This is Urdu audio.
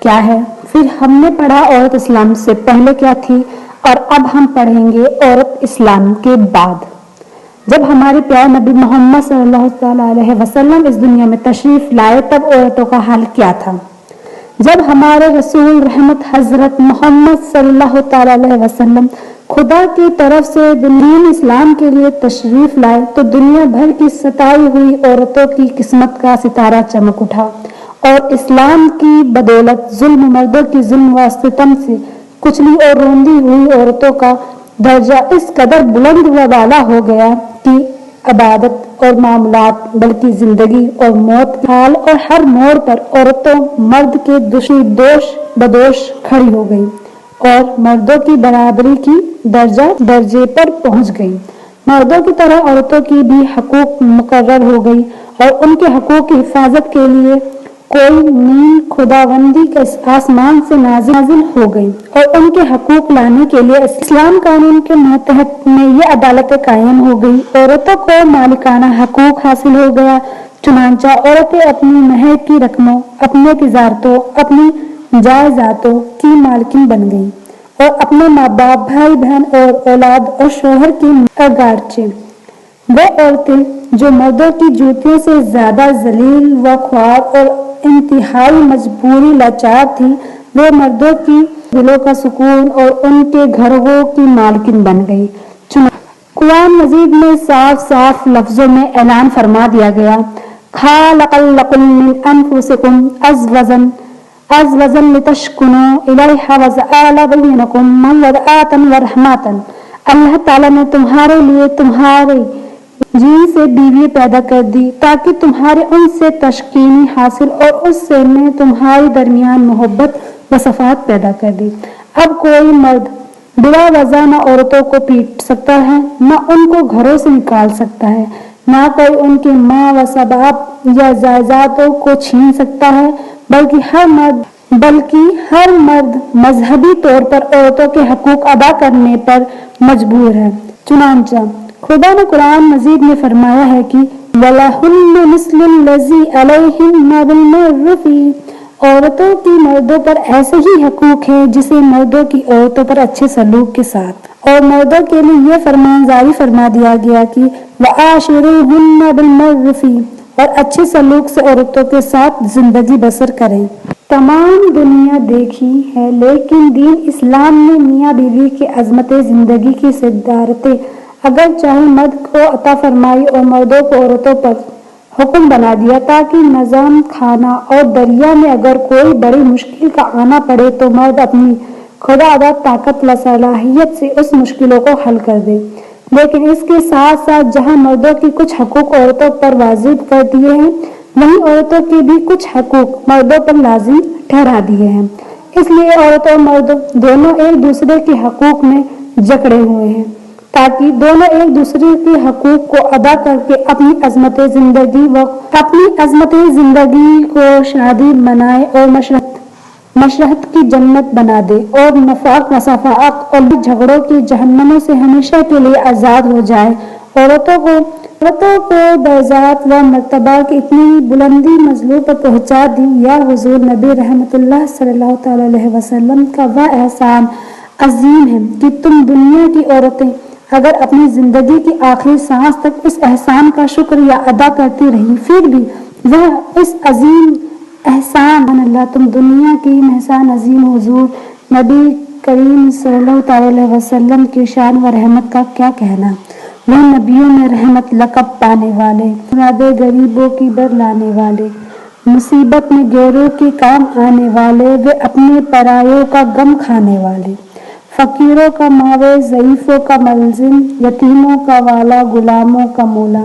کیا ہے۔ پھر ہم نے پڑھا عورت اسلام سے پہلے کیا تھی، اور اب ہم پڑھیں گے عورت اسلام کے بعد۔ جب ہمارے پیارے نبی محمد صلی اللہ تعالیٰ علیہ وسلم اس دنیا میں تشریف لائے تب عورتوں کا حال کیا تھا۔ جب ہمارے رسول رحمت حضرت محمد صلی اللہ تعالیٰ علیہ وسلم خدا کی طرف سے دین اسلام کے لیے تشریف لائے تو دنیا بھر کی ستائی ہوئی عورتوں کی قسمت کا ستارہ چمک اٹھا، اور اسلام کی بدولت ظلم مردوں کی ظلم و ستم سے کچلی اور روندی ہوئی عورتوں کا درجہ اس قدر بلند و بالا ہو گیا کہ عبادت اور معاملات بلکہ زندگی اور موت حال اور ہر موڑ پر عورتوں مرد کے دوش بدوش کھڑی ہو گئی اور مردوں کی برابری کی درجے پر پہنچ گئی۔ مردوں کی طرح عورتوں کی بھی حقوق مقرر ہو گئی اور ان کے حقوق کی حفاظت کے لیے کوئی نیم خداوندی کے آسمان سے نازل ہو گئی، اور ان کے حقوق لانے کے لیے اسلام قانون کے ماتحت میں یہ عدالت قائم ہو گئی۔ عورتوں کو مالکانہ حقوق حاصل ہو گیا، چنانچہ عورتیں اپنی مہر کی رقموں، اپنے تجارتوں، اپنی جائیدادوں کی مالکن بن گئی اور اپنے ماں باپ، بھائی بہن اور اولاد اور شوہر کی اگرچہ وہ عورتیں جو مردوں کی جوتیوں سے زیادہ ذلیل و خوار اور انتہائی مجبوری لاچار تھی، وہ مردوں کی دلوں کا سکون اور ان کے گھروں کی مالکن بن گئی۔ قرآن مجید میں صاف لفظوں میں اعلان فرما دیا گیا، خَلَقَ لَكُم مِّنْ أَنفُسِكُمْ أَزْوَاجًا لِتَسْكُنُوا إِلَيْهَا وَجَعَلَ بَيْنَكُم مَّوَدَّةً وَرَحْمَةً۔ اللہ تعالیٰ نے تمہارے لیے تمہارے جن سے بیوی پیدا کر دی تاکہ تمہارے ان سے تسکین حاصل اور اس سے میں تمہارے درمیان محبت و صفات پیدا کر دی۔ اب کوئی مرد بلا وجہ نہ عورتوں کو پیٹ سکتا ہے، نہ ان کو گھروں سے نکال سکتا ہے، نہ کوئی ان کے ماں و باپ یا جائیدادوں کو چھین سکتا ہے، بلکہ ہر مرد مذہبی طور پر عورتوں کے حقوق ادا کرنے پر مجبور ہے۔ چنانچہ خدا نے قرآن مجید میں فرمایا ہے کہ وَلَهُنَّ مِثْلُ الَّذِي عَلَيْهِنَّ بِالْمَعْرُوفِ، عورتوں کی مردوں پر ایسے ہی حقوق ہیں جسے مردوں کی عورتوں پر اچھے سلوک کے ساتھ، اور مردوں کے لیے یہ فرمان جاری فرما دیا گیا کہ وَعَاشِرُوهُنَّ بِالْمَعْرُوفِ، اور اچھے سلوک سے عورتوں کے ساتھ زندگی بسر کریں۔ تمام دنیا دیکھی ہے لیکن دین اسلام نے میاں بیوی کی عظمت زندگی کی صدارتیں اگر چاہے مرد کو عطا فرمائی اور مردوں کو عورتوں پر حکم بنا دیا تاکہ نظام کھانا اور دریا میں اگر کوئی بڑی مشکل کا آنا پڑے تو مرد اپنی خودداد طاقت و صلاحیت سے اس مشکلوں کو حل کر دے۔ لیکن اس کے ساتھ ساتھ جہاں مردوں کی کچھ حقوق عورتوں پر واجب کر دیے ہیں وہیں عورتوں کے بھی کچھ حقوق مردوں پر لازم ٹھہرا دیے ہیں۔ اس لیے عورت اور مرد دونوں ایک دوسرے کے حقوق میں جکڑے ہوئے ہیں تاکہ دونوں ایک دوسرے کے حقوق کو ادا کر کے اپنی عظمت زندگی کو شادی بنائے اور مشرت کی جنت بنا دے اور نفاق و صفاق اور جھگڑوں کی جہنموں سے ہمیشہ کے لیے آزاد ہو جائے۔ عورتوں کو درجات و مرتبہ کی اتنی بلندی مظلوم پر پہنچا دی، یا حضور نبی رحمت اللہ صلی اللہ تعالی علیہ وسلم کا وہ احسان عظیم ہے کہ تم دنیا کی عورتیں اگر اپنی زندگی کی آخری سانس تک اس احسان کا شکریہ ادا کرتی رہی پھر بھی وہ اس عظیم احسان اللہ تم دنیا کی احسان عظیم حضور نبی کریم صلی اللہ تعالی علیہ وسلم کی شان و رحمت کا کیا کہنا۔ وہ نبیوں میں رحمت لقب پانے والے، مرادے غریبوں کی بر لانے والے، مصیبت میں غیروں کے کام آنے والے، وہ اپنے پرایوں کا غم کھانے والے، فقیروں کا معاوض، ضعیفوں کا ملزم، یتیموں کا والا، غلاموں کا مولا۔